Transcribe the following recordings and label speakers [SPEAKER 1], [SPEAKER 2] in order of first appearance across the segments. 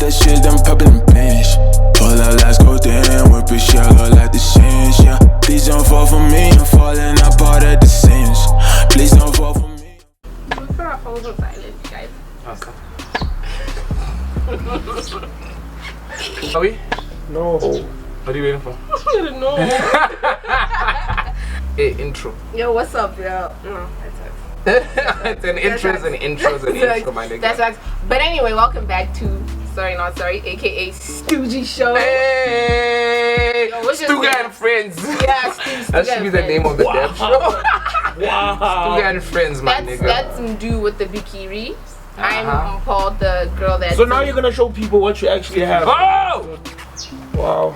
[SPEAKER 1] that shit, them poppin' bench. Pull up, let's go down, whip it, yellow like the sands, yeah. Please don't fall for me, I'm falling apart at the seams. Please don't fall for me.
[SPEAKER 2] We'll put our phones on silent, guys.
[SPEAKER 3] Okay. Are we?
[SPEAKER 4] No.
[SPEAKER 3] What are you waiting for?
[SPEAKER 2] I don't know.
[SPEAKER 3] Hey, intro.
[SPEAKER 2] Yo, what's up, yo? No,
[SPEAKER 3] It's an intro, it's an intro, it's an intro, my nigga.
[SPEAKER 2] That's right. But anyway, welcome back to Sorry Not Sorry, aka Stoogie Show.
[SPEAKER 3] Hey!
[SPEAKER 2] Yo, what's your
[SPEAKER 3] Stuga
[SPEAKER 2] name?
[SPEAKER 3] and Friends.
[SPEAKER 2] Yeah, Stuga
[SPEAKER 3] That should be the name of the damn show.
[SPEAKER 4] Wow.
[SPEAKER 3] Stuga and Friends, my nigga.
[SPEAKER 2] That's Mdu with the bikini. I'm Mpho, the girl that.
[SPEAKER 4] So now you're gonna show people what you actually have.
[SPEAKER 3] Oh!
[SPEAKER 4] Wow.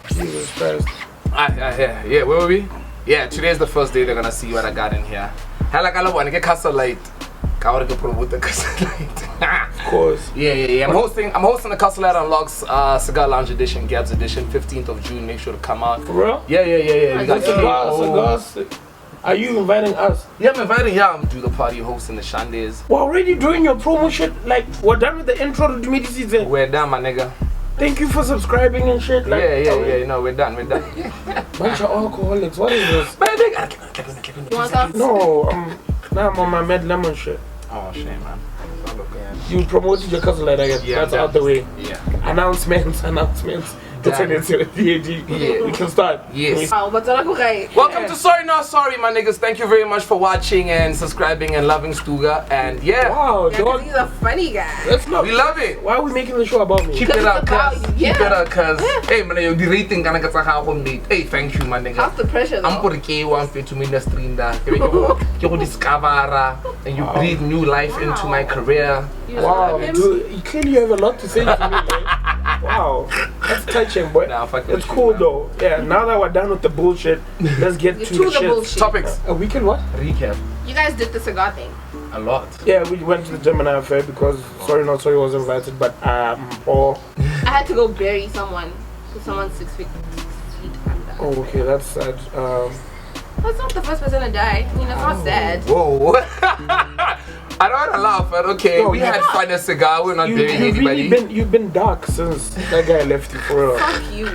[SPEAKER 4] Jesus Christ.
[SPEAKER 3] Yeah, where were we? Yeah, today's the first day they're gonna see what I got in here. Hella I want to get CASTLELITE. I want to promote the CASTLELITE.
[SPEAKER 4] Of course.
[SPEAKER 3] Yeah. I'm hosting the CASTLELITEUNLOCKS Cigar Lounge Edition, Gabs Edition, 15th of June. Make sure to come out.
[SPEAKER 4] For real?
[SPEAKER 3] Yeah. We got
[SPEAKER 4] Cigars. Are you inviting us?
[SPEAKER 3] Yeah, I'm inviting you. I'm MduThaParty hosting the Shandays.
[SPEAKER 4] We're already doing your promo shit. Like, we're done with the intro to the season.
[SPEAKER 3] We're done, my nigga.
[SPEAKER 4] Thank you for subscriing and shit. Like,
[SPEAKER 3] Yeah. No, we're done.
[SPEAKER 4] Bunch of alcoholics. What is this?
[SPEAKER 2] You want some?
[SPEAKER 4] No, now I'm on my Mad Lemon shit.
[SPEAKER 3] Oh, shame, man.
[SPEAKER 4] You promoted your CASTLELITE, I guess.
[SPEAKER 3] Yeah,
[SPEAKER 4] That's out the way.
[SPEAKER 3] Yeah.
[SPEAKER 4] Announcements.
[SPEAKER 3] Done.
[SPEAKER 4] Yeah. We can start.
[SPEAKER 3] Yes.
[SPEAKER 2] But okay.
[SPEAKER 3] Welcome to Sorry Not Sorry, my niggas. Thank you very much for watching and subscribing and loving Stuga. And yeah.
[SPEAKER 4] Wow,
[SPEAKER 2] Yeah,
[SPEAKER 4] dog.
[SPEAKER 2] he's a funny guy.
[SPEAKER 4] That's not.
[SPEAKER 3] We love it.
[SPEAKER 4] Why are we making the show about me?
[SPEAKER 3] Keep it up,
[SPEAKER 2] about
[SPEAKER 3] cuz.
[SPEAKER 2] you,
[SPEAKER 3] Keep it
[SPEAKER 2] yeah.
[SPEAKER 3] up, cuz. Hey, man, you're the rating gonna get a Hey, thank you, my nigga.
[SPEAKER 2] How's the pressure though?
[SPEAKER 3] I'm for the K1 fit to me the stream that you discover and you breathe new life into my career.
[SPEAKER 2] You
[SPEAKER 4] Wow,
[SPEAKER 2] love him?
[SPEAKER 4] dude, clearly you have a lot to say to me, man. Wow, that's touching, boy.
[SPEAKER 3] Nah, fuck
[SPEAKER 4] It's
[SPEAKER 3] that
[SPEAKER 4] cool
[SPEAKER 3] shit,
[SPEAKER 4] though. Yeah, now that we're done with the bullshit, let's get to the shit.
[SPEAKER 2] bullshit.
[SPEAKER 3] Topics.
[SPEAKER 4] A weekend what?
[SPEAKER 3] Recap.
[SPEAKER 2] You guys did the cigar thing.
[SPEAKER 3] A lot.
[SPEAKER 4] Yeah, we went to the Gemini Affair because Sorry Not Sorry was invited, but or
[SPEAKER 2] I had to go bury someone because someone's 6 feet under.
[SPEAKER 4] oh, okay, that's sad.
[SPEAKER 2] That's not the first person to die. I mean, that's not sad.
[SPEAKER 3] Whoa. I don't want to laugh, but okay,
[SPEAKER 4] No,
[SPEAKER 3] we had fun a cigar. We're not burying
[SPEAKER 4] you've
[SPEAKER 3] anybody.
[SPEAKER 4] really you've been dark since that guy left you for real.
[SPEAKER 2] Fuck you.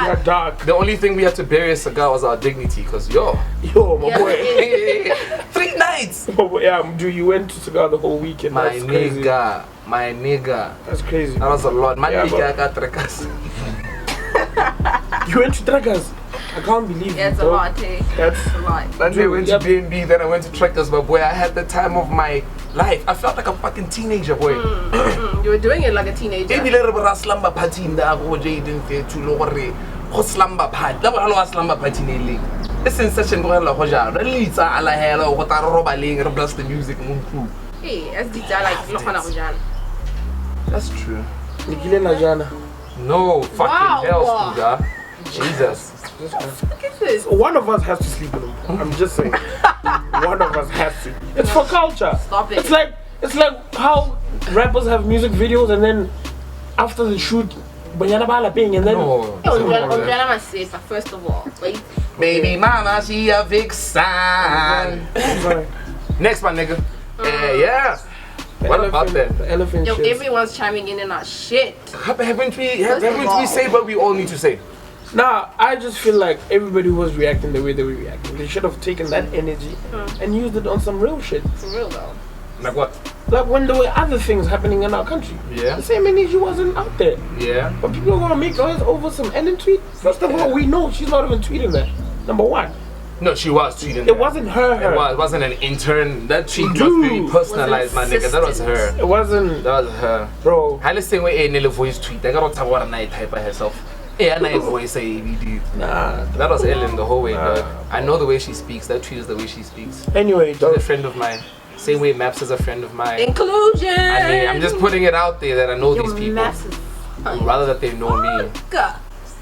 [SPEAKER 4] You're dark.
[SPEAKER 3] The only thing we had to bury a cigar was our dignity, cause yo,
[SPEAKER 4] My
[SPEAKER 2] Yeah,
[SPEAKER 4] boy.
[SPEAKER 2] it
[SPEAKER 3] 3 nights.
[SPEAKER 4] Yeah, dude, you went to cigar the whole weekend.
[SPEAKER 3] My
[SPEAKER 4] That's crazy.
[SPEAKER 3] nigga.
[SPEAKER 4] That's crazy.
[SPEAKER 3] That was a lot. My
[SPEAKER 4] Yeah,
[SPEAKER 3] nigga got trekkers.
[SPEAKER 4] You went to Trackers. I can't believe
[SPEAKER 2] Yeah, it's
[SPEAKER 4] you,
[SPEAKER 2] a
[SPEAKER 4] dog.
[SPEAKER 2] lot, hey.
[SPEAKER 4] That's
[SPEAKER 2] It's a lot.
[SPEAKER 3] Then they went to
[SPEAKER 4] Yep.
[SPEAKER 3] B&B, then I went to Trekkers, but boy, I had the time of my life. I felt like a fucking teenager, boy.
[SPEAKER 2] You were doing it like a teenager.
[SPEAKER 3] Ebile re bra slumber party in da go Jaden te to lo gore go slumber party. La bo slumber party ne le. E sensation go la go ja. Re litsa ala hela go ta roba leng re blast the music mo ntlo.
[SPEAKER 2] Hey, as the like you can't have
[SPEAKER 3] That's true.
[SPEAKER 4] Nikile Najana.
[SPEAKER 3] No, fucking
[SPEAKER 2] Wow.
[SPEAKER 3] hell, Stuga. Jesus.
[SPEAKER 2] Look at this.
[SPEAKER 4] One of us has to sleep with him. I'm just saying. One of us has to. It's for culture.
[SPEAKER 2] Stop it.
[SPEAKER 4] It's like how rappers have music videos and then after the shoot, Banyana Bala ping and then
[SPEAKER 3] No.
[SPEAKER 2] Ojana must say, but first of all, wait.
[SPEAKER 3] Baby mama, she a vixen.
[SPEAKER 4] Sorry.
[SPEAKER 3] Next one, nigga. Yeah. What about that?
[SPEAKER 4] The elephant
[SPEAKER 2] Yo,
[SPEAKER 4] shit.
[SPEAKER 2] everyone's chiming in our shit.
[SPEAKER 3] Haven't we say what we all need to say?
[SPEAKER 4] Nah, I just feel like everybody was reacting the way they were reacting. They should have taken that energy and used it on some real shit.
[SPEAKER 2] For real though.
[SPEAKER 3] Like what?
[SPEAKER 4] Like when there were other things happening in our country.
[SPEAKER 3] Yeah.
[SPEAKER 4] The same energy wasn't out there.
[SPEAKER 3] Yeah.
[SPEAKER 4] But people are gonna make noise over some Ellen tweet. First of all, we know she's not even tweeting that. Number one.
[SPEAKER 3] No, she was tweeting.
[SPEAKER 4] It wasn't her.
[SPEAKER 3] It wasn't an intern. That tweet was
[SPEAKER 4] Dude.
[SPEAKER 3] very personalized, my nigga. That was her.
[SPEAKER 4] It wasn't,
[SPEAKER 3] That was her.
[SPEAKER 4] bro.
[SPEAKER 3] How let's say when a Nelly voice tweet, I got to talk about night type by herself. Yeah, night voice say ABD.
[SPEAKER 4] Nah.
[SPEAKER 3] That was Ellen the whole way,
[SPEAKER 4] Nah.
[SPEAKER 3] dog. I know the way she speaks. That tweet is the way she speaks.
[SPEAKER 4] Anyway,
[SPEAKER 3] She's
[SPEAKER 4] dog.
[SPEAKER 3] a friend of mine. Same way Maps is a friend of mine.
[SPEAKER 2] Inclusion.
[SPEAKER 3] I mean, I'm just putting it out there that I know
[SPEAKER 2] Yo,
[SPEAKER 3] these people.
[SPEAKER 2] massive.
[SPEAKER 3] Rather that they know me.
[SPEAKER 2] God.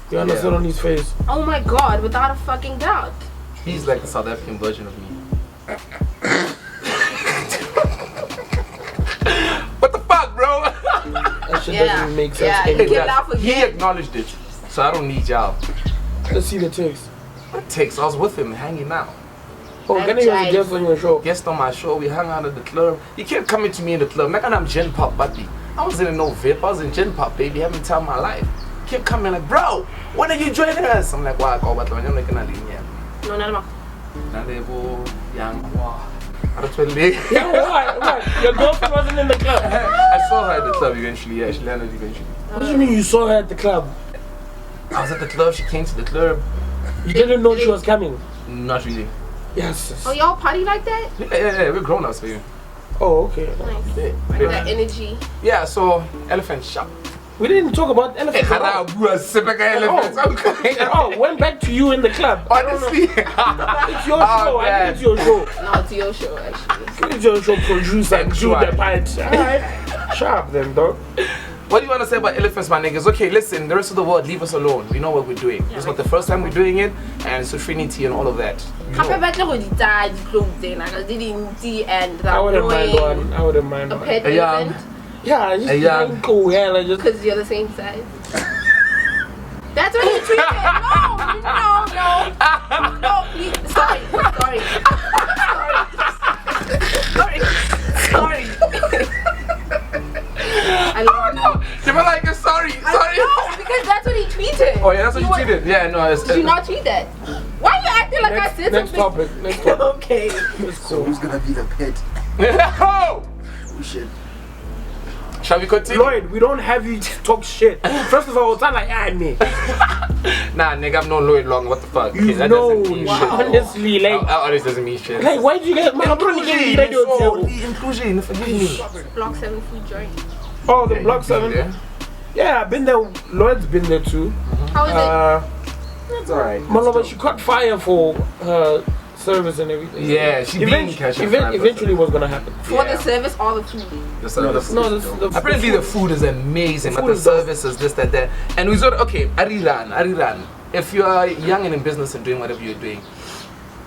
[SPEAKER 4] You understood on his face.
[SPEAKER 2] Oh my god, without a fucking doubt.
[SPEAKER 3] He's like the South African version of me. What the fuck, bro?
[SPEAKER 4] That shit
[SPEAKER 2] Yeah.
[SPEAKER 4] doesn't make sense.
[SPEAKER 2] Yeah,
[SPEAKER 4] anyway.
[SPEAKER 2] you can laugh
[SPEAKER 3] He
[SPEAKER 2] again.
[SPEAKER 3] acknowledged it, so I don't need y'all.
[SPEAKER 4] Let's see the text.
[SPEAKER 3] What takes? I was with him hanging out.
[SPEAKER 4] Oh, Ghana was a guest on your show.
[SPEAKER 3] Guest on my show, we hung out at the club. You kept coming to me in the club. Like, I'm Gen Pop, buddy. I wasn't in no VIP, I was in Gen Pop, baby, having time of my life. Kept coming like, bro, when are you joining us? I'm like, wow, I'm not going to
[SPEAKER 2] No, not
[SPEAKER 3] young.
[SPEAKER 4] Yeah, why? Your girlfriend wasn't in the club.
[SPEAKER 3] I saw her at the club eventually, yeah, she landed eventually.
[SPEAKER 4] What do you mean you saw her at the club?
[SPEAKER 3] I was at the club, she came to the club.
[SPEAKER 4] You didn't know she was coming?
[SPEAKER 3] Not really.
[SPEAKER 4] Yes.
[SPEAKER 2] Oh, y'all party like that?
[SPEAKER 3] Yeah, we're grown ups, baby.
[SPEAKER 4] Oh, okay.
[SPEAKER 2] Nice.
[SPEAKER 3] Yeah.
[SPEAKER 2] That energy.
[SPEAKER 3] Yeah, so Elephant shop.
[SPEAKER 4] We didn't talk about elephants at all. Went back to you in the club.
[SPEAKER 3] Honestly.
[SPEAKER 4] It's your show. I think it's your show.
[SPEAKER 2] No, it's your show, actually.
[SPEAKER 4] It's your show, producer, and do the part. Alright. Sharp then, dog.
[SPEAKER 3] What do you want to say about elephants, my niggas? Okay, listen, the rest of the world, leave us alone. We know what we're doing. This is not the first time we're doing it, and it's a Trinity and all of that.
[SPEAKER 4] I wouldn't mind one. I wouldn't mind
[SPEAKER 2] A
[SPEAKER 4] one.
[SPEAKER 2] pet elephant?
[SPEAKER 4] Yeah, just cool. Yeah, like just.
[SPEAKER 2] Because you're the same size. That's what he treated. No, please. Sorry. I love you.
[SPEAKER 3] They were like, sorry.
[SPEAKER 2] No, because that's what he tweeted.
[SPEAKER 3] Oh, yeah, that's what you tweeted? Yeah, no, it's...
[SPEAKER 2] Did you not tweet that? Why are you acting like I said
[SPEAKER 4] Next
[SPEAKER 2] something?
[SPEAKER 4] topic. Next topic.
[SPEAKER 2] Okay.
[SPEAKER 5] So who's gonna be the pet?
[SPEAKER 3] Oh!
[SPEAKER 5] We should.
[SPEAKER 3] Shall we continue?
[SPEAKER 4] Lloyd, we don't have you talk shit. First of all, it's not like me.
[SPEAKER 3] Nah, nigga, I've known Lloyd long. What the fuck?
[SPEAKER 4] You
[SPEAKER 3] that
[SPEAKER 4] know,
[SPEAKER 3] doesn't mean shit.
[SPEAKER 4] honestly, like,
[SPEAKER 3] Honest doesn't mean shit.
[SPEAKER 4] like, why did you get my
[SPEAKER 3] Inclusion, forgive me.
[SPEAKER 2] Block 7 food joint.
[SPEAKER 4] Oh, the BLOCK7. Yeah, I've been there. Lloyd's been there too.
[SPEAKER 2] How is
[SPEAKER 3] It's alright.
[SPEAKER 4] Malova, she caught fire for her service and everything.
[SPEAKER 3] Yeah, she
[SPEAKER 4] eventually was gonna happen.
[SPEAKER 2] it? For the service or the food?
[SPEAKER 3] The service.
[SPEAKER 4] No, the
[SPEAKER 3] Apparently the food is amazing, but the service is this, that. And we thought, okay, Ariran, if you are young and in business and doing whatever you're doing,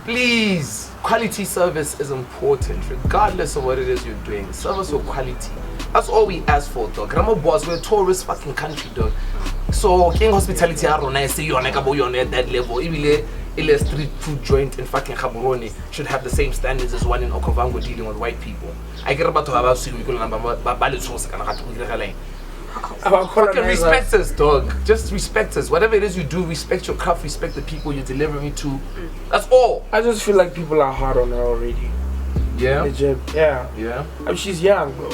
[SPEAKER 3] please, quality service is important, regardless of what it is you're doing. Service or quality. That's all we ask for, dog. Grandma boss, we're a tourist fucking country, dog. So, king hospitality, I say you're on that level. Even a street food joint in fucking Gaborone should have the same standards as one in Okavango dealing with white people. I get about to have a fucking respect us, dog. Just respect us. Whatever it is you do, respect your craft, respect the people you're delivering to. That's all.
[SPEAKER 4] I just feel like people are hard on her already.
[SPEAKER 3] Yeah?
[SPEAKER 4] Legit. Yeah.
[SPEAKER 3] Yeah?
[SPEAKER 4] I mean, she's young, bro.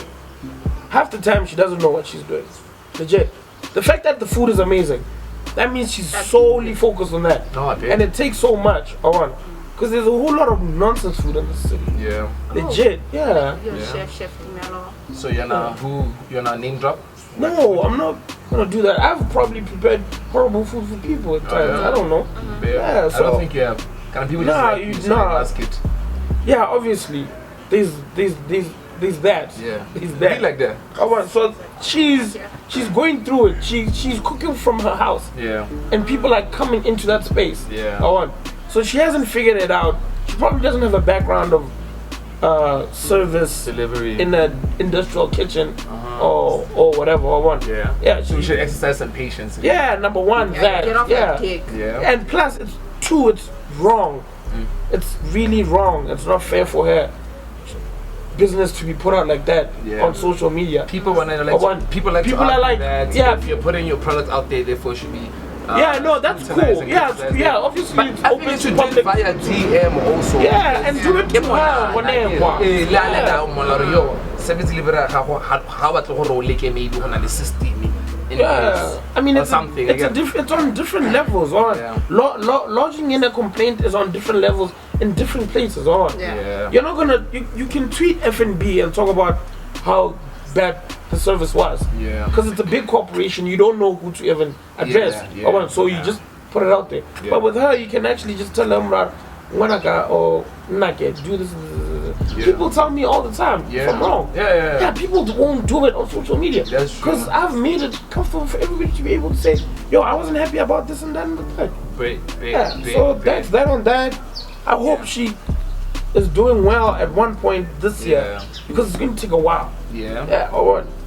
[SPEAKER 4] Half the time she doesn't know what she's doing. Legit. The fact that the food is amazing, that means she's solely focused on that.
[SPEAKER 3] No, I bet.
[SPEAKER 4] And it takes so much, because there's a whole lot of nonsense food in the city.
[SPEAKER 3] Yeah.
[SPEAKER 4] Legit, yeah.
[SPEAKER 2] You're
[SPEAKER 3] Yeah.
[SPEAKER 2] chef Imelo.
[SPEAKER 3] So you're not name drop?
[SPEAKER 4] No, I'm not gonna do that. I've probably prepared horrible food for people at times.
[SPEAKER 3] yeah?
[SPEAKER 4] I don't know. Yeah,
[SPEAKER 3] I don't think you have. Kind of people just basket.
[SPEAKER 4] Yeah, obviously. There's that.
[SPEAKER 3] Yeah.
[SPEAKER 4] There's
[SPEAKER 3] Be
[SPEAKER 4] that.
[SPEAKER 3] like that.
[SPEAKER 4] So she's going through it. She's cooking from her house.
[SPEAKER 3] Yeah.
[SPEAKER 4] And people are coming into that space.
[SPEAKER 3] Yeah.
[SPEAKER 4] So she hasn't figured it out. She probably doesn't have a background of service
[SPEAKER 3] Delivery.
[SPEAKER 4] in an industrial kitchen or whatever.
[SPEAKER 3] Yeah.
[SPEAKER 4] Yeah.
[SPEAKER 3] So we should exercise some patience.
[SPEAKER 4] Yeah, number one, that.
[SPEAKER 2] Get off that kick.
[SPEAKER 3] Yeah.
[SPEAKER 4] And plus, it's wrong. It's really wrong. It's not fair for her business to be put out like that on social media.
[SPEAKER 3] People want to like. People are like that.
[SPEAKER 4] Yeah.
[SPEAKER 3] If you're putting your product out there, therefore it should be.
[SPEAKER 4] Yeah, no, that's cool. Yeah, obviously
[SPEAKER 3] But
[SPEAKER 4] it's
[SPEAKER 3] I
[SPEAKER 4] open
[SPEAKER 3] think
[SPEAKER 4] to
[SPEAKER 3] you
[SPEAKER 4] public.
[SPEAKER 3] should via DM also.
[SPEAKER 4] Yeah, and do it to her. Yeah, I mean it's
[SPEAKER 3] something.
[SPEAKER 4] It's on different levels. Lodging in a complaint is on different levels in different places.
[SPEAKER 3] Yeah.
[SPEAKER 4] You're not gonna. You can tweet F&B and talk about how bad the service was.
[SPEAKER 3] Yeah.
[SPEAKER 4] Because it's a big corporation, you don't know who to even address. So you just put it out there.
[SPEAKER 3] Yeah.
[SPEAKER 4] But with her, you can actually just tell them that Wanaka or Nake, do this.
[SPEAKER 3] Yeah.
[SPEAKER 4] People tell me all the time if I'm wrong.
[SPEAKER 3] Yeah.
[SPEAKER 4] People won't do it on social media.
[SPEAKER 3] That's true.
[SPEAKER 4] Because I've made it comfortable for everybody to be able to say, yo, I wasn't happy about this and that and that. That's that on that. I hope she is doing well at one point this year. Because it's going to take a while.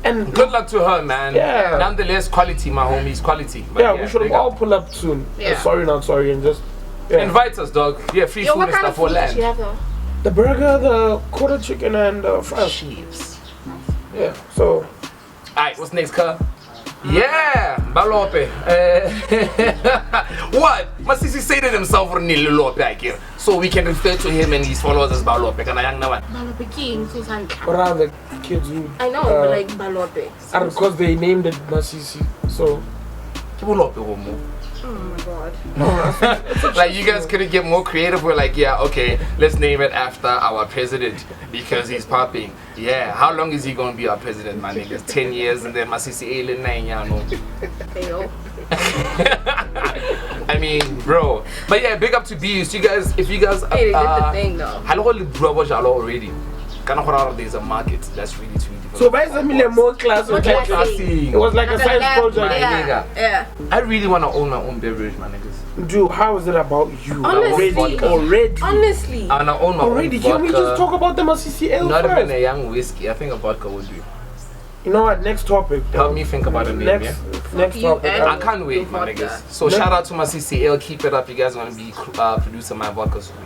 [SPEAKER 4] And
[SPEAKER 3] good luck to her, man.
[SPEAKER 4] Yeah.
[SPEAKER 3] Nonetheless, quality, my homies, quality. But
[SPEAKER 4] we should all pull up soon.
[SPEAKER 2] Yeah.
[SPEAKER 4] Sorry, not sorry, and just Yeah.
[SPEAKER 3] Invite us, dog. Yeah, free
[SPEAKER 2] Yo,
[SPEAKER 3] food
[SPEAKER 2] what
[SPEAKER 3] and
[SPEAKER 2] kind
[SPEAKER 3] stuff
[SPEAKER 2] of
[SPEAKER 3] for
[SPEAKER 2] food did you
[SPEAKER 3] land.
[SPEAKER 2] have though?
[SPEAKER 4] The burger, the quarter chicken, and fries.
[SPEAKER 3] Chiefs.
[SPEAKER 4] Yeah. So.
[SPEAKER 3] Alright, what's next, car? Yeah, Balope. What? Must he say to himself for Nilo back here? So we can refer to him and his followers as Balope. Can I young now?
[SPEAKER 2] Balope King, Susan.
[SPEAKER 4] What are the kids who?
[SPEAKER 2] I know, but like Balope.
[SPEAKER 4] And because they named it Masisi, so.
[SPEAKER 3] Balope,
[SPEAKER 2] Oh my god.
[SPEAKER 3] like you guys couldn't get more creative. We're like, yeah, okay, let's name it after our president because he's popping. Yeah, how long is he gonna be our president, my niggas? 10 years and then Masisi Alien 9 years.
[SPEAKER 2] Yo.
[SPEAKER 3] I mean, bro. But yeah, big up to Beast. You guys, if you guys
[SPEAKER 2] Hey, they did the thing though.
[SPEAKER 3] already. There's a market that's really too difficult.
[SPEAKER 4] So basically, more class.
[SPEAKER 2] More classy.
[SPEAKER 4] It was like a science project.
[SPEAKER 2] Yeah.
[SPEAKER 3] I really want to own my own beverage, my niggas.
[SPEAKER 4] Dude, how is it about you?
[SPEAKER 2] Honestly.
[SPEAKER 4] Already.
[SPEAKER 2] Honestly.
[SPEAKER 3] I want to own my
[SPEAKER 4] Already.
[SPEAKER 3] own
[SPEAKER 4] Can
[SPEAKER 3] vodka.
[SPEAKER 4] we just talk about the Masisi Ale
[SPEAKER 3] Not
[SPEAKER 4] first?
[SPEAKER 3] even a young whiskey. I think a vodka would do.
[SPEAKER 4] You know what? Next topic.
[SPEAKER 3] Help me think about a name,
[SPEAKER 4] Next,
[SPEAKER 3] yeah?
[SPEAKER 4] next
[SPEAKER 2] you
[SPEAKER 4] topic.
[SPEAKER 2] and-
[SPEAKER 3] I can't wait, my
[SPEAKER 2] Vodka.
[SPEAKER 3] niggas. So shout out to my CCL. Keep it up. You guys want to be producing my vodka soon.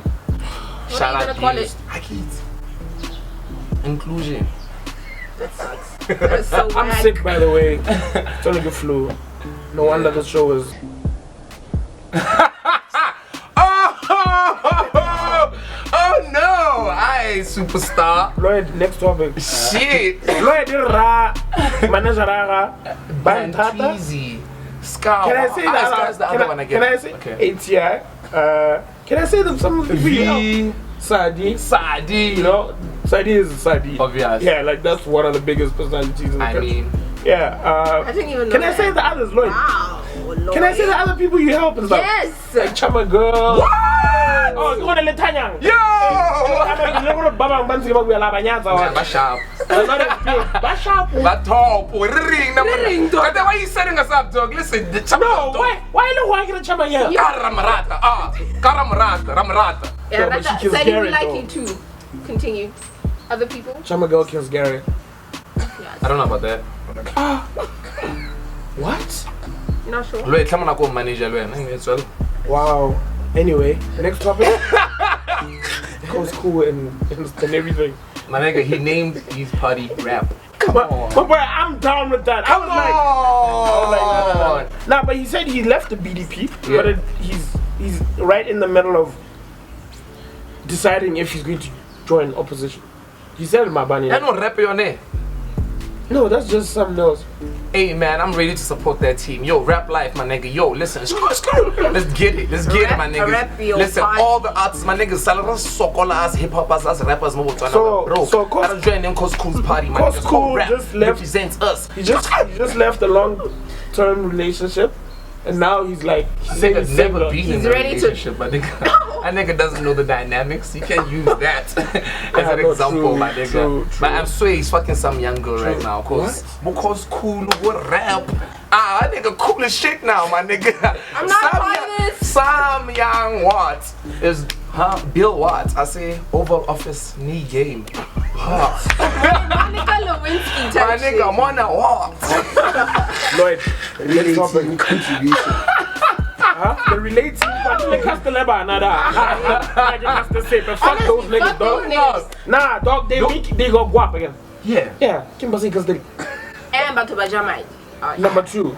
[SPEAKER 3] Shout
[SPEAKER 2] are you
[SPEAKER 3] out
[SPEAKER 2] gonna call
[SPEAKER 3] Beast. I can't. Inclusion.
[SPEAKER 2] That sucks. That's so
[SPEAKER 4] I'm
[SPEAKER 2] whack.
[SPEAKER 4] sick, by the way. It's only the flu. No wonder the show is.
[SPEAKER 3] Oh no! I superstar.
[SPEAKER 4] Lloyd, next topic.
[SPEAKER 3] Shit.
[SPEAKER 4] Lloyd, Ra, manager Ra, Bantata.
[SPEAKER 3] Banteezy. Scout.
[SPEAKER 4] Can I say that?
[SPEAKER 3] That's the other one again.
[SPEAKER 4] Can I say
[SPEAKER 3] Okay.
[SPEAKER 4] ATI? Can I say them some of the people?
[SPEAKER 3] V.
[SPEAKER 4] Sadi.
[SPEAKER 3] Sadi.
[SPEAKER 4] You know, Sadi is Sadi.
[SPEAKER 3] Obvious.
[SPEAKER 4] Yeah, like that's one of the biggest personalities in the
[SPEAKER 3] I
[SPEAKER 4] country.
[SPEAKER 3] mean,
[SPEAKER 4] Yeah.
[SPEAKER 2] I didn't even know
[SPEAKER 4] Can I
[SPEAKER 2] that.
[SPEAKER 4] say the others, Lloyd?
[SPEAKER 2] Wow. Lord.
[SPEAKER 4] Can I say the other people you help and stuff?
[SPEAKER 2] Yes.
[SPEAKER 4] Like Chama Girl.
[SPEAKER 3] what?
[SPEAKER 4] Oh, you want to let Tanyang?
[SPEAKER 3] Yo!
[SPEAKER 4] Babang Bansi Babu Alabanyaza.
[SPEAKER 3] Bashap.
[SPEAKER 4] Bashap.
[SPEAKER 3] Batop. Ring. But then why are you setting us up, dog? Listen, the chap.
[SPEAKER 4] No, why you want to Chama here?
[SPEAKER 3] Karamarata. Ramarata.
[SPEAKER 2] Yeah,
[SPEAKER 4] Yo, but
[SPEAKER 2] that
[SPEAKER 4] she kills
[SPEAKER 2] said you
[SPEAKER 4] Garrett,
[SPEAKER 2] like
[SPEAKER 4] though.
[SPEAKER 2] you too. Continue. Other people?
[SPEAKER 4] Chama Girl kills Gary.
[SPEAKER 3] I don't know about that.
[SPEAKER 4] What?
[SPEAKER 2] You're not sure?
[SPEAKER 3] Lloyd, come on, go manager. Lloyd.
[SPEAKER 4] Wow. Anyway, next topic. Goes cool and everything.
[SPEAKER 3] My nigga, he named his party rap. Come
[SPEAKER 4] But
[SPEAKER 3] on.
[SPEAKER 4] boy, I'm down with that. I was like, nah, but he said he left the BDP,
[SPEAKER 3] Yeah.
[SPEAKER 4] but he's right in the middle of deciding if he's going to join opposition. He said Mabani.
[SPEAKER 3] I don't rap your name.
[SPEAKER 4] No, that's just something else.
[SPEAKER 3] Hey man, I'm ready to support that team. Yo, rap life, my nigga. Yo, listen, let's get it. Let's get it, my
[SPEAKER 2] Rap
[SPEAKER 3] niggas.
[SPEAKER 2] your
[SPEAKER 3] Listen,
[SPEAKER 2] party.
[SPEAKER 3] all the artists, my niggas, Salara Sokola as hip hoppers, as rappers, bro.
[SPEAKER 4] So
[SPEAKER 3] I don't join them cause Cool's party, my
[SPEAKER 4] Cause
[SPEAKER 3] niggas.
[SPEAKER 4] Cool
[SPEAKER 3] Rap
[SPEAKER 4] just left-
[SPEAKER 3] represents us.
[SPEAKER 4] He just left a long-term relationship, and now he's like saying
[SPEAKER 3] Nigga never
[SPEAKER 4] similar.
[SPEAKER 3] been in
[SPEAKER 2] He's
[SPEAKER 3] a
[SPEAKER 2] ready to-
[SPEAKER 3] relationship, my nigga. That nigga doesn't know the dynamics. You can't use that as an
[SPEAKER 4] no,
[SPEAKER 3] example,
[SPEAKER 4] true,
[SPEAKER 3] my nigga.
[SPEAKER 4] true.
[SPEAKER 3] But I'm sure he's fucking some young girl right now, because Cool would rap. That nigga cool as shit now, my nigga.
[SPEAKER 2] I'm not part of this.
[SPEAKER 3] Some young Watts is Bill Watts. I say Oval Office knee game.
[SPEAKER 2] Monica Lewinsky
[SPEAKER 3] My
[SPEAKER 2] type
[SPEAKER 3] nigga,
[SPEAKER 2] shit.
[SPEAKER 3] I'm on a Watts.
[SPEAKER 4] Lloyd,
[SPEAKER 5] Really
[SPEAKER 4] next topic.
[SPEAKER 5] contribution.
[SPEAKER 4] The relating, but the Casteleba, nada. I just have to say, but fuck those
[SPEAKER 2] Honestly,
[SPEAKER 4] niggas,
[SPEAKER 2] fuck those
[SPEAKER 4] dog.
[SPEAKER 2] niggas.
[SPEAKER 4] Nah, dog, they go guap again.
[SPEAKER 3] Yeah.
[SPEAKER 4] Yeah, Kimbasi Castel.
[SPEAKER 2] And Batubajamai.
[SPEAKER 4] Number 2.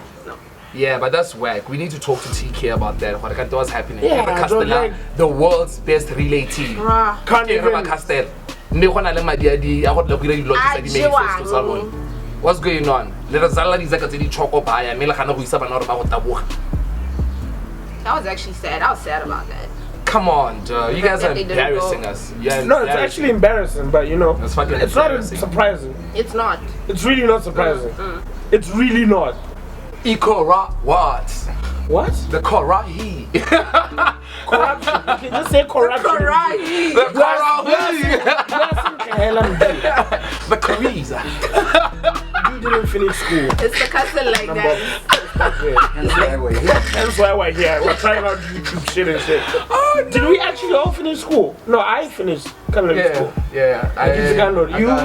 [SPEAKER 3] Yeah, but that's whack. We need to talk to TK about that. What's happening?
[SPEAKER 4] Yeah,
[SPEAKER 3] Ever
[SPEAKER 4] I don't
[SPEAKER 3] Castella,
[SPEAKER 4] like-
[SPEAKER 3] the world's best relay team.
[SPEAKER 2] Bruh.
[SPEAKER 4] Can't
[SPEAKER 3] Ever
[SPEAKER 4] even.
[SPEAKER 3] Castel. Mme go na le madi a di- a go tla go dira dilo tse di manifesto tsa bone. What's going on? Le re zalla di zaka tse di choko baya mme le gana go isa bana gore ba go taboga.
[SPEAKER 2] That was actually sad. I was sad about that.
[SPEAKER 3] Come on, dude. You guys are
[SPEAKER 2] They didn't
[SPEAKER 3] embarrassing
[SPEAKER 2] go.
[SPEAKER 3] us. Yeah,
[SPEAKER 4] No, it's actually embarrassing, but you know,
[SPEAKER 3] It's fucking
[SPEAKER 4] it's not
[SPEAKER 3] embarrassing.
[SPEAKER 4] surprising.
[SPEAKER 2] It's not.
[SPEAKER 4] It's really not surprising. It's really not.
[SPEAKER 3] Ikora what?
[SPEAKER 4] What?
[SPEAKER 3] The Korahi.
[SPEAKER 4] Corruption. You can just say corruption.
[SPEAKER 2] Karai.
[SPEAKER 3] The Korahi.
[SPEAKER 4] The
[SPEAKER 3] The Korees.
[SPEAKER 4] Dude, didn't finish school.
[SPEAKER 2] It's the cousin like that.
[SPEAKER 4] That's why we're here. We're trying out YouTube shit and shit. Oh, did we actually all finish school? No, I finished culinary school.
[SPEAKER 3] Yeah. I
[SPEAKER 4] got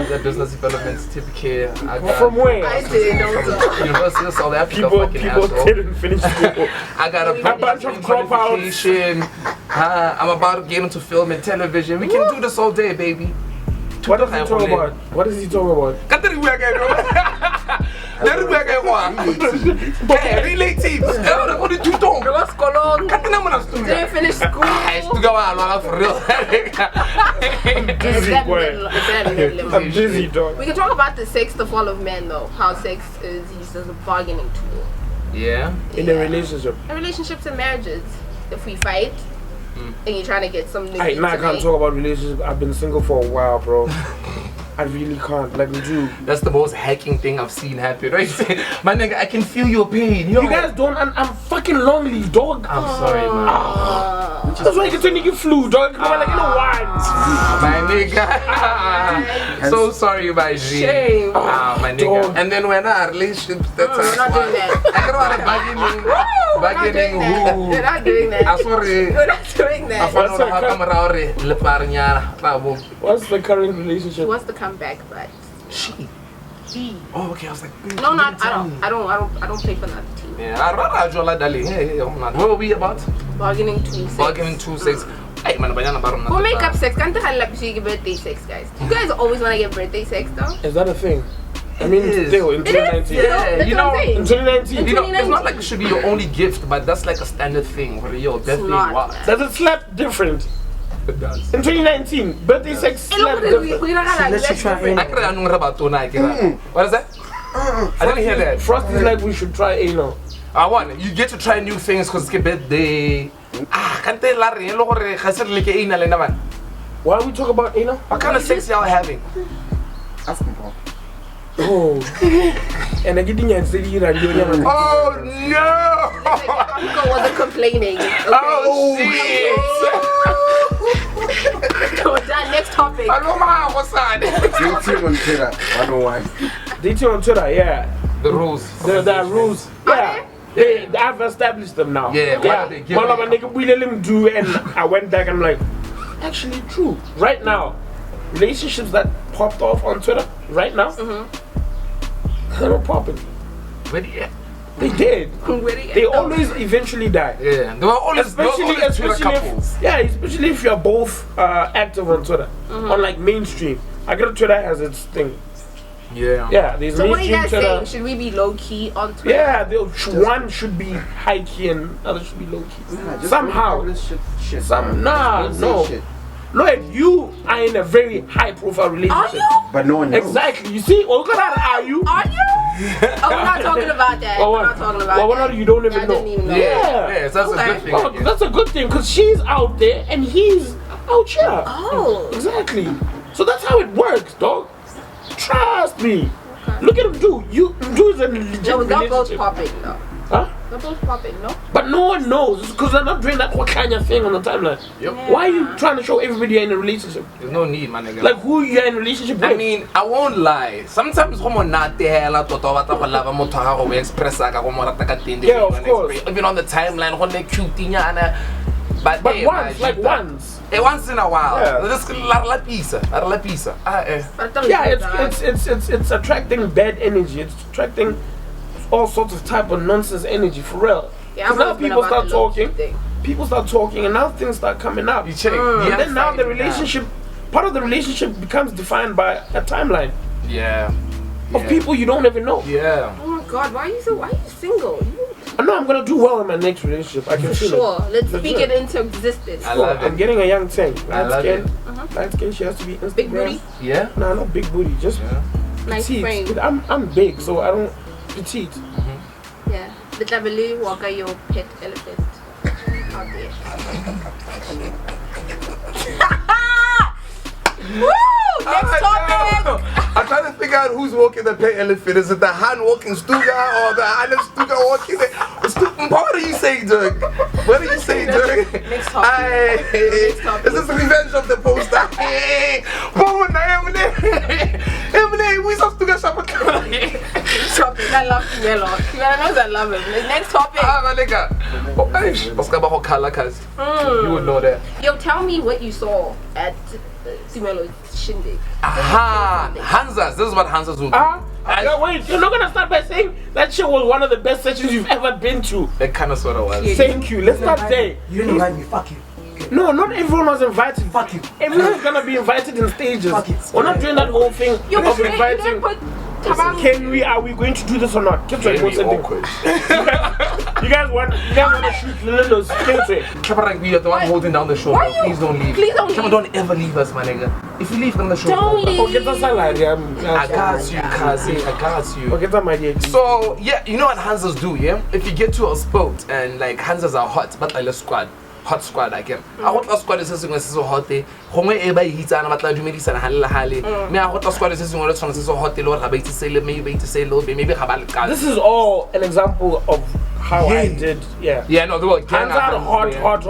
[SPEAKER 3] the business development certificate.
[SPEAKER 4] From where?
[SPEAKER 2] I did also.
[SPEAKER 3] University of South Africa.
[SPEAKER 4] People didn't finish school.
[SPEAKER 3] I got a
[SPEAKER 4] bunch of dropouts.
[SPEAKER 3] I'm about to get into film and television. We can do this all day, baby.
[SPEAKER 4] What does he talk about? What is he talking about?
[SPEAKER 3] Relative. What did you do?
[SPEAKER 2] Didn't finish school.
[SPEAKER 4] I'm busy, dog.
[SPEAKER 2] We can talk about the sex, the fall of man, though. How sex is used as a bargaining tool.
[SPEAKER 3] Yeah.
[SPEAKER 4] In a relationship.
[SPEAKER 2] In relationships and marriages. If we fight and you're trying to get something.
[SPEAKER 4] I can't talk about relationships. I've been single for a while, bro. I really can't. Like, do.
[SPEAKER 3] That's the most hacking thing I've seen happen, right? My nigga, I can feel your pain. Yo.
[SPEAKER 4] You guys don't. I'm fucking lonely, dog.
[SPEAKER 3] I'm sorry, man.
[SPEAKER 4] That's why you can you flew, dog. Come on, like,
[SPEAKER 3] my nigga. So sorry, my G.
[SPEAKER 2] Shame.
[SPEAKER 3] My nigga.
[SPEAKER 4] Dog.
[SPEAKER 3] And then when our relationships, that's
[SPEAKER 2] we're not doing that.
[SPEAKER 3] I don't want to bargaining who.
[SPEAKER 2] We're not doing that.
[SPEAKER 3] I'm sorry.
[SPEAKER 2] We're not doing that.
[SPEAKER 4] What's the current relationship?
[SPEAKER 2] What's the comeback, but
[SPEAKER 3] She. Oh, okay. I was like,
[SPEAKER 2] no, not. I don't play for another team.
[SPEAKER 3] Yeah, I'd rather Jola Dali. Hey, what were we about?
[SPEAKER 2] Bargaining 2-6.
[SPEAKER 3] Bargaining 2-6. Hey, man,
[SPEAKER 2] we'll make up sex. Can't tell you birthday sex, guys. You guys always want to get birthday sex, though.
[SPEAKER 4] Is that a thing? I mean, still in 2019.
[SPEAKER 3] Yeah,
[SPEAKER 2] you know,
[SPEAKER 4] in 2019.
[SPEAKER 3] You know, it's not like it should be your only gift, but that's like a standard thing. Where yo, birthday, what?
[SPEAKER 4] Does it slap different?
[SPEAKER 3] It does.
[SPEAKER 4] In 2019, birthday sex slap different.
[SPEAKER 5] Let's try it.
[SPEAKER 3] What is that? I didn't hear that.
[SPEAKER 4] Frost is like we should try anal.
[SPEAKER 3] I want you get to try new things because it's your birthday. Can't tell Larry.
[SPEAKER 4] Why are we talking about anal?
[SPEAKER 3] What kind of sex y'all having?
[SPEAKER 5] Ask Mpho.
[SPEAKER 4] Oh. And I get in and say,
[SPEAKER 3] oh no!
[SPEAKER 2] Uncle wasn't complaining. Okay.
[SPEAKER 3] Oh shit!
[SPEAKER 2] Next topic.
[SPEAKER 3] What's that?
[SPEAKER 5] Dating on Twitter. 101.
[SPEAKER 4] Dating on Twitter, yeah.
[SPEAKER 3] The rules.
[SPEAKER 4] The rules. Yeah. I've established them now.
[SPEAKER 3] Yeah. What they give
[SPEAKER 4] One of my nigga we let him do, and I went back and I'm like, actually true. Right now, relationships that popped off on Twitter right now, they're not popping.
[SPEAKER 3] Where the
[SPEAKER 4] They did. They always eventually die.
[SPEAKER 3] Yeah. They were always
[SPEAKER 4] especially
[SPEAKER 3] couples.
[SPEAKER 4] especially if you're both active on Twitter, on like mainstream. I get Twitter has its thing.
[SPEAKER 3] Yeah.
[SPEAKER 4] Yeah, there's
[SPEAKER 2] so what are you
[SPEAKER 4] mainstream
[SPEAKER 2] guys
[SPEAKER 4] Twitter.
[SPEAKER 2] saying? Should we be low key on Twitter?
[SPEAKER 4] Yeah, one should be high key and other should be low key. Somehow. No. Look, you are in a very high profile relationship.
[SPEAKER 2] Are you?
[SPEAKER 5] But no one knows.
[SPEAKER 4] Exactly. You see, well, look at that. Are you?
[SPEAKER 2] Are you? Oh, we're not talking about that. We're not talking about that.
[SPEAKER 4] Well, you don't even know.
[SPEAKER 2] I didn't even know.
[SPEAKER 3] Yeah, so that's a good thing.
[SPEAKER 4] Well, that's a good thing because she's out there and he's out here.
[SPEAKER 2] Oh.
[SPEAKER 4] Exactly. So that's how it works, dog. Trust me. Okay. Look at him do. Do is a legit
[SPEAKER 2] no, they're both
[SPEAKER 4] relationship.
[SPEAKER 2] popping though.
[SPEAKER 4] Huh?
[SPEAKER 2] They're both popping, no?
[SPEAKER 4] But no one knows because they're not doing that Wakanya thing on the timeline.
[SPEAKER 3] Yep.
[SPEAKER 2] Yeah.
[SPEAKER 4] Why are you trying to show everybody you're in a relationship?
[SPEAKER 3] There's no need, man.
[SPEAKER 4] Like who you're in a relationship with?
[SPEAKER 3] I mean, I won't lie. Sometimes homo not there la toto bata go lava motho ga go express ka go mo rata ka teng.
[SPEAKER 4] Yeah, of course.
[SPEAKER 3] Even on the timeline go le cute nyana. But
[SPEAKER 4] once, like once.
[SPEAKER 3] Once in a while.
[SPEAKER 4] Yeah.
[SPEAKER 3] Just la pizza.
[SPEAKER 4] Yeah, it's attracting bad energy. It's attracting all sorts of type of nonsense energy for real.
[SPEAKER 2] Yeah,
[SPEAKER 4] because now people start talking. People start talking, and now things start coming up.
[SPEAKER 3] You check.
[SPEAKER 4] And then now the relationship, part of the relationship becomes defined by a timeline.
[SPEAKER 3] Yeah.
[SPEAKER 4] Of people you don't even know.
[SPEAKER 3] Yeah.
[SPEAKER 2] Oh my God, why are you single?
[SPEAKER 4] I know I'm gonna do well in my next relationship. I can feel
[SPEAKER 2] sure.
[SPEAKER 4] it.
[SPEAKER 2] Let's speak it into existence.
[SPEAKER 3] I love
[SPEAKER 4] I'm
[SPEAKER 3] it.
[SPEAKER 4] getting a young thing. Light skin.
[SPEAKER 2] Uh-huh.
[SPEAKER 4] Light skin. She has to be Instagram.
[SPEAKER 2] Big booty?
[SPEAKER 3] Yeah.
[SPEAKER 4] No, not big booty. Just
[SPEAKER 2] Nice
[SPEAKER 4] petite.
[SPEAKER 2] frame.
[SPEAKER 4] I'm big, so I don't petite.
[SPEAKER 2] Yeah. The Tabeli Waka your pet elephant out there. Woo! Next topic!
[SPEAKER 3] I'm trying to figure out who's walking the pet elephant. Is it the Han walking Stuga or the Han Stuga walking the... What are you saying, Dirk? What are you saying, Dirk?
[SPEAKER 2] Next topic. Next topic.
[SPEAKER 3] Is this the revenge of the poster? Hey, Emily, we saw Stuga shop.
[SPEAKER 2] I love Kimelo. Kimelo knows I love him. The next topic.
[SPEAKER 3] My nigga. You would know that.
[SPEAKER 2] Yo, tell me what you saw at Kimelo's shindig.
[SPEAKER 3] Aha! Hansa's. This is what Hansa's will do.
[SPEAKER 4] Wait, you're not gonna start by saying that shit was one of the best sessions you've ever been to.
[SPEAKER 3] That kind of sort of was.
[SPEAKER 4] Thank you. Let's start there.
[SPEAKER 5] You didn't invite me, fuck you.
[SPEAKER 4] No, not everyone was invited.
[SPEAKER 5] Fuck you.
[SPEAKER 4] Everyone's gonna be invited in stages.
[SPEAKER 5] Fuck it.
[SPEAKER 4] We're not doing that whole thing
[SPEAKER 2] Yo,
[SPEAKER 4] of
[SPEAKER 2] but you
[SPEAKER 4] inviting.
[SPEAKER 2] didn't put Tabang.
[SPEAKER 4] Are we going to do this or not? Keep trying
[SPEAKER 3] Very
[SPEAKER 4] to
[SPEAKER 3] awkward.
[SPEAKER 4] You guys want to shoot Lililo's Kinsey.
[SPEAKER 3] Kabarang, we are the one holding down the show.
[SPEAKER 2] Why
[SPEAKER 3] Bro.
[SPEAKER 2] you-
[SPEAKER 3] Please don't leave.
[SPEAKER 2] Please don't
[SPEAKER 3] Come on,
[SPEAKER 2] leave.
[SPEAKER 3] don't ever leave us, my nigga. If you leave from the show,
[SPEAKER 2] Don't leave.
[SPEAKER 4] Forget the salary.
[SPEAKER 3] I got you, Kazi. I got you.
[SPEAKER 4] Forget that, my dear.
[SPEAKER 3] So yeah, you know what Hansas do, yeah? If you get to a spot and like Hansas are hot, but I love squad. Hot squad again. I want a squad is so hot. Home eba hits and matla do medicine hali. Me I want a squad is so hot. Lord have to say maybe to say low maybe have.
[SPEAKER 4] This is all an example of how I did. Yeah.
[SPEAKER 3] Yeah, no, they were
[SPEAKER 4] Hands are hot.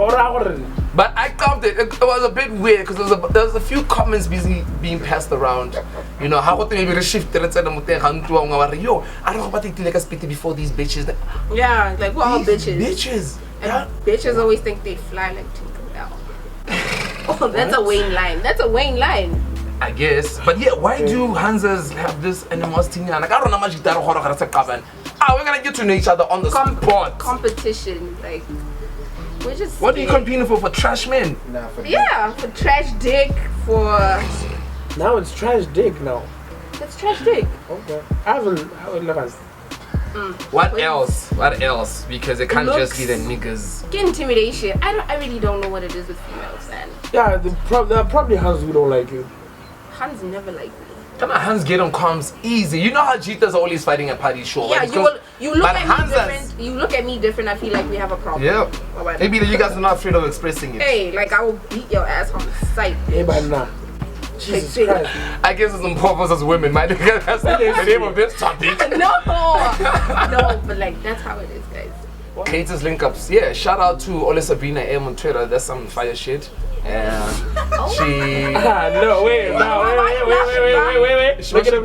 [SPEAKER 3] But I loved it. It was a bit weird because there was a few comments being passed around. You know, how maybe the shift yo, I don't know about it like I speak before these bitches.
[SPEAKER 2] Yeah, like we're all bitches.
[SPEAKER 3] Bitches.
[SPEAKER 2] And bitches always think they fly like Tinkerbell. Oh, that's a Wayne line. That's a Wayne line.
[SPEAKER 3] I guess. But yeah, why do Hansas have this animosity? Like, I don't know much we're gonna get to know each other on the spot.
[SPEAKER 2] Competition, like we're just.
[SPEAKER 3] What are you competing for trash men?
[SPEAKER 5] Nah, forget
[SPEAKER 2] Yeah, for trash dick, for
[SPEAKER 4] Now it's trash dig now.
[SPEAKER 2] that's trash dick.
[SPEAKER 4] Okay. I haven't.
[SPEAKER 3] What else? What else? Because it can't just be the
[SPEAKER 2] Looks.
[SPEAKER 3] niggas.
[SPEAKER 2] Get intimidation. I really don't know what it is with females, man.
[SPEAKER 4] Yeah, there are probably Hans who don't like you.
[SPEAKER 2] Hans never liked me.
[SPEAKER 3] Come on, Hans get on comms easy. You know how cheaters are always fighting at party show.
[SPEAKER 2] Yeah,
[SPEAKER 3] right?
[SPEAKER 2] you look
[SPEAKER 3] but
[SPEAKER 2] at me
[SPEAKER 3] Hansas-
[SPEAKER 2] different. You look at me different. I feel like we have a problem.
[SPEAKER 3] Yeah.
[SPEAKER 2] Alright.
[SPEAKER 3] Maybe you guys are not afraid of expressing it.
[SPEAKER 2] Hey, like I will beat your ass on sight.
[SPEAKER 4] Yeah, but nah. Jesus
[SPEAKER 2] Hey,
[SPEAKER 4] Christ.
[SPEAKER 3] I guess it's Mpho versus women, my nigga. That's the name of this topic.
[SPEAKER 2] No, but like that's how it is, guys.
[SPEAKER 3] Creators link ups. Yeah, shout out to Ole Sabrina M on Twitter. That's some fire shit. And she.
[SPEAKER 4] No, wait.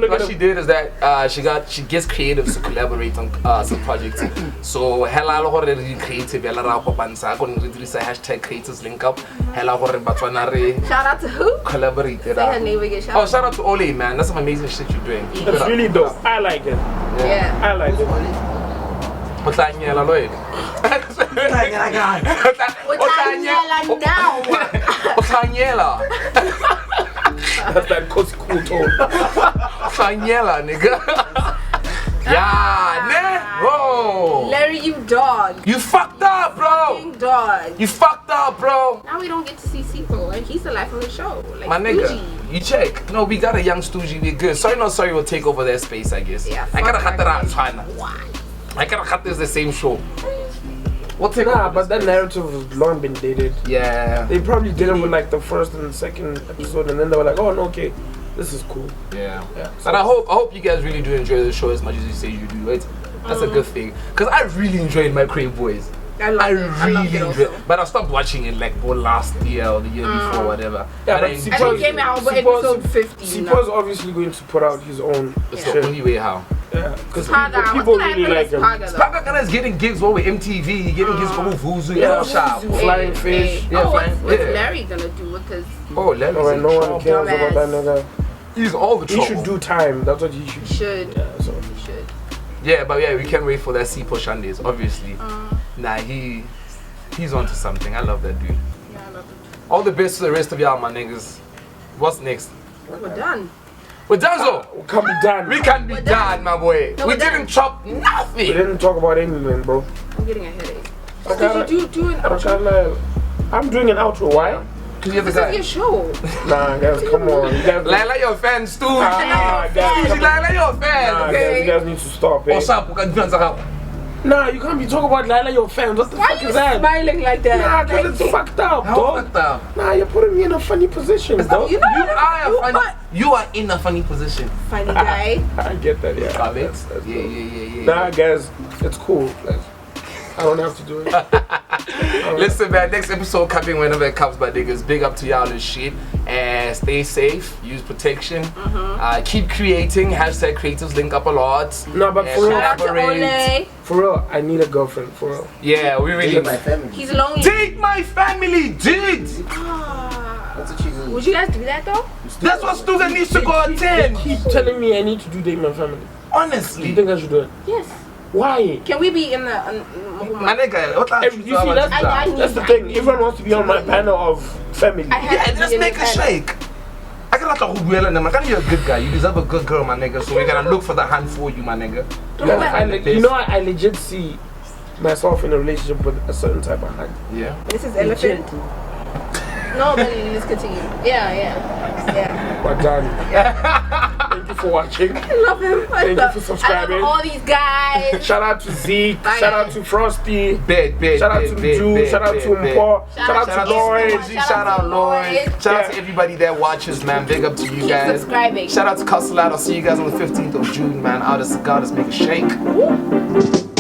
[SPEAKER 3] What she did is that she gets creatives to collaborate on some projects. So hella already creative. Hella rapa pansa. Kon release hashtag creators link up. Hella already batwana re
[SPEAKER 2] Shout out to who?
[SPEAKER 3] collaborate.
[SPEAKER 2] Say her name again. Shout
[SPEAKER 3] Oh,
[SPEAKER 2] out.
[SPEAKER 3] shout out to Ole, man. That's some amazing shit you're doing. Keep it
[SPEAKER 4] It's
[SPEAKER 3] up.
[SPEAKER 4] really dope. I like it.
[SPEAKER 2] Yeah.
[SPEAKER 4] I like it.
[SPEAKER 3] Otlanyela Lloyd.
[SPEAKER 2] Otanyela now.
[SPEAKER 3] Otlanyela.
[SPEAKER 4] That's that cool tone.
[SPEAKER 3] Otlanyela, nigga. Yeah, ne? Bro.
[SPEAKER 2] Larry, you dog.
[SPEAKER 3] You fucked up, bro.
[SPEAKER 2] King dog.
[SPEAKER 3] You fucked up, bro.
[SPEAKER 2] Now we don't get to see Sipo, and he's the life of the show. Like
[SPEAKER 3] My nigga,
[SPEAKER 2] Fuji.
[SPEAKER 3] you check. No, we got a young Stoogie. We're good. Sorry, not sorry. We'll take over their space, I guess.
[SPEAKER 2] Yeah,
[SPEAKER 3] I gotta
[SPEAKER 2] fuck
[SPEAKER 3] cut that
[SPEAKER 2] that
[SPEAKER 3] out,
[SPEAKER 2] guy.
[SPEAKER 3] China. I gotta cut this the same show. We'll take
[SPEAKER 4] Nah,
[SPEAKER 3] over
[SPEAKER 4] but that
[SPEAKER 3] this
[SPEAKER 4] narrative has long been dated.
[SPEAKER 3] space. Yeah.
[SPEAKER 4] They probably did it with like the first and second episode, and then they were like, "Oh, no, okay, this is cool."
[SPEAKER 3] Yeah.
[SPEAKER 4] Yeah.
[SPEAKER 3] But I hope you guys really do enjoy the show as much as you say you do, right? That's a good thing. Cause I really enjoyed my Crave Boys.
[SPEAKER 2] I
[SPEAKER 3] I
[SPEAKER 2] love
[SPEAKER 3] really
[SPEAKER 2] it
[SPEAKER 3] enjoyed
[SPEAKER 2] also.
[SPEAKER 3] but I stopped watching it like last year or the year before, whatever.
[SPEAKER 4] Yeah,
[SPEAKER 3] I
[SPEAKER 4] but
[SPEAKER 3] didn't
[SPEAKER 4] see,
[SPEAKER 2] I think it came out by episode 50.
[SPEAKER 4] Sipo's obviously going to put out his own
[SPEAKER 3] it's
[SPEAKER 4] shit.
[SPEAKER 3] the only way how.
[SPEAKER 4] Yeah, because
[SPEAKER 2] Paga.
[SPEAKER 4] people
[SPEAKER 2] What's gonna
[SPEAKER 4] really
[SPEAKER 2] happen
[SPEAKER 4] like
[SPEAKER 2] is
[SPEAKER 4] him.
[SPEAKER 2] Paga, though?
[SPEAKER 3] Paga is getting gigs with MTV, getting gigs from Vuzu,
[SPEAKER 4] Yeah,
[SPEAKER 3] Sharp.
[SPEAKER 4] Vuzu. Flying Fish.
[SPEAKER 3] Yeah,
[SPEAKER 2] Oh,
[SPEAKER 3] Flying-
[SPEAKER 2] what's
[SPEAKER 3] yeah.
[SPEAKER 2] Larry gonna do? Because
[SPEAKER 3] Oh, Larry's
[SPEAKER 4] Alright,
[SPEAKER 3] in
[SPEAKER 4] no one
[SPEAKER 3] trouble.
[SPEAKER 4] cares about that nigga.
[SPEAKER 3] He's all the
[SPEAKER 4] He
[SPEAKER 3] trouble.
[SPEAKER 4] should do time. That's what he should.
[SPEAKER 2] he should.
[SPEAKER 4] Yeah, so.
[SPEAKER 2] He should.
[SPEAKER 3] Yeah, but yeah, we can't wait for that Sipo Shandays, obviously. Nah, he's onto something. I love that dude.
[SPEAKER 2] Yeah, I love it.
[SPEAKER 3] All the best to the rest of y'all, my niggas. What's next?
[SPEAKER 2] We're done.
[SPEAKER 3] We're done, so.
[SPEAKER 4] We can't be done.
[SPEAKER 3] We can be
[SPEAKER 2] We're
[SPEAKER 3] done,
[SPEAKER 2] done.
[SPEAKER 3] my boy.
[SPEAKER 2] No,
[SPEAKER 3] we
[SPEAKER 2] we're done.
[SPEAKER 3] didn't chop
[SPEAKER 4] We
[SPEAKER 3] nothing.
[SPEAKER 4] didn't talk about England, bro.
[SPEAKER 2] I'm getting a headache.
[SPEAKER 4] I gotta-
[SPEAKER 2] Did you do an
[SPEAKER 4] I
[SPEAKER 2] outro?
[SPEAKER 4] can't lie. I'm doing an outro. Why?
[SPEAKER 3] Because you're the
[SPEAKER 2] This is
[SPEAKER 3] guy.
[SPEAKER 2] your show.
[SPEAKER 4] Nah, guys, come on. You guys,
[SPEAKER 3] Like your fans, too.
[SPEAKER 4] guys, come on.
[SPEAKER 3] Like your fans,
[SPEAKER 4] Nah, guys, you
[SPEAKER 3] okay?
[SPEAKER 4] guys need to stop, eh?
[SPEAKER 3] What's up? We can do something.
[SPEAKER 4] Nah, you can't be talking about Lila, your fans. What the
[SPEAKER 2] Why
[SPEAKER 4] fuck
[SPEAKER 2] are you
[SPEAKER 4] is that?
[SPEAKER 2] smiling like that?
[SPEAKER 4] Nah, cause
[SPEAKER 2] Like,
[SPEAKER 4] it's fucked up,
[SPEAKER 3] How
[SPEAKER 4] dog.
[SPEAKER 3] fucked up?
[SPEAKER 4] Nah, you're putting me in a funny position, dog.
[SPEAKER 2] you know
[SPEAKER 3] You are in a funny position.
[SPEAKER 2] funny guy.
[SPEAKER 4] I get that, yeah.
[SPEAKER 3] Love it.
[SPEAKER 4] That's
[SPEAKER 3] Yeah,
[SPEAKER 4] dope.
[SPEAKER 3] yeah, yeah, yeah.
[SPEAKER 4] Nah, guys, it's cool. Like, I don't have to do it. I don't
[SPEAKER 3] Listen, man, next episode coming whenever it comes, my niggas. Big up to y'all and shit. And stay safe, use protection, keep creating, hashtag creatives link up a lot.
[SPEAKER 4] No, but for real,
[SPEAKER 2] Shout out to Ole.
[SPEAKER 4] for real, I need a girlfriend, for real.
[SPEAKER 3] Yeah, we really
[SPEAKER 5] My family.
[SPEAKER 2] He's lonely.
[SPEAKER 3] date my family, dude.
[SPEAKER 5] That's what you mean.
[SPEAKER 2] Would you guys do that though?
[SPEAKER 3] That's what Stuga needs to go attend.
[SPEAKER 4] Keep telling me I need to do date my family. Do you
[SPEAKER 3] Honestly,
[SPEAKER 4] think I should do it?
[SPEAKER 2] Yes.
[SPEAKER 4] Why?
[SPEAKER 2] Can we be in the?
[SPEAKER 3] my nigga, what
[SPEAKER 4] You see, that's the thing. Everyone wants to be on my panel of family.
[SPEAKER 2] I have
[SPEAKER 3] Yeah,
[SPEAKER 2] to be
[SPEAKER 3] just
[SPEAKER 2] in
[SPEAKER 3] make
[SPEAKER 2] the
[SPEAKER 3] a
[SPEAKER 2] panel.
[SPEAKER 3] shake. I can you're a good guy. You deserve a good girl, my nigga. So we're gonna look for the hand for you, my nigga.
[SPEAKER 4] You know, I legit see myself in a relationship with a certain type of hand.
[SPEAKER 3] Yeah.
[SPEAKER 2] This is Elephant. No, but let's continue. Yeah.
[SPEAKER 4] But done. Thank you for watching.
[SPEAKER 2] I love him.
[SPEAKER 4] Thank you for subscribing.
[SPEAKER 2] I love all these guys.
[SPEAKER 4] Shout out to Zeke.
[SPEAKER 2] Bye,
[SPEAKER 4] Shout out
[SPEAKER 2] guys.
[SPEAKER 4] to Frosty.
[SPEAKER 3] Big.
[SPEAKER 4] Shout out to Mdu. Shout out to Mpho. Shout out to Lloyd.
[SPEAKER 3] Shout out Lloyd. Shout out to everybody that watches, man. Big up to you
[SPEAKER 2] Keep
[SPEAKER 3] guys.
[SPEAKER 2] subscribing.
[SPEAKER 3] Shout out to CASTLELITEUNLOCKS. I'll see you guys on the 15th of June, man. Out of cigar, let's make a shake.